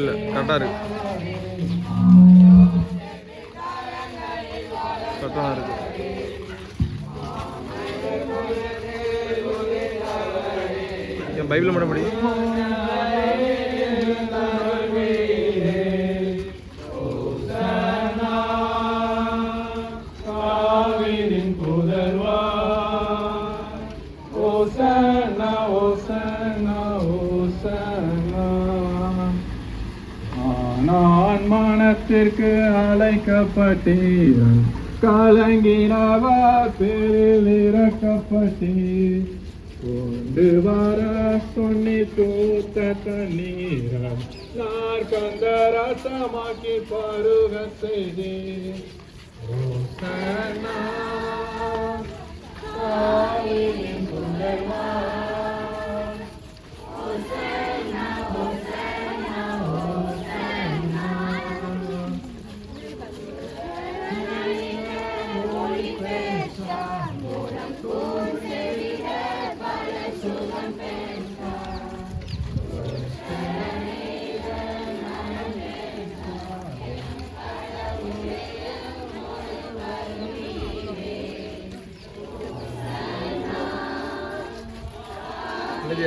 இல்லை கரெக்டாக இருக்கு, கரெக்டாக இருக்கு. என் பைபிள் மட்டும் படி. நான் மனத்திற்கு அழைக்கப்பட்டீர், கலங்கினவா பேரில் இறக்கப்பட்டீர். கொண்டு வர சொன்னி தூத்த தண்ணீரம் நாற்கந்த ரசமாக்கி பருக செய்தீர். ஓசன்னா தாவீதின் புதல்வா,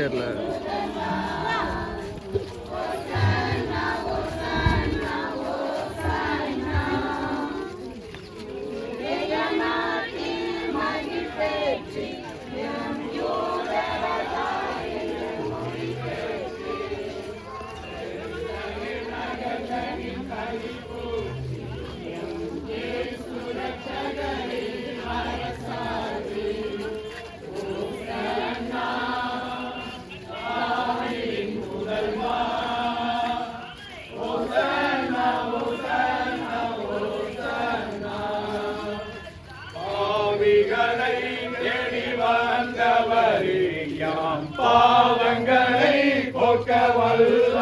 இல்ல பாவங்களை போக்க வல்ல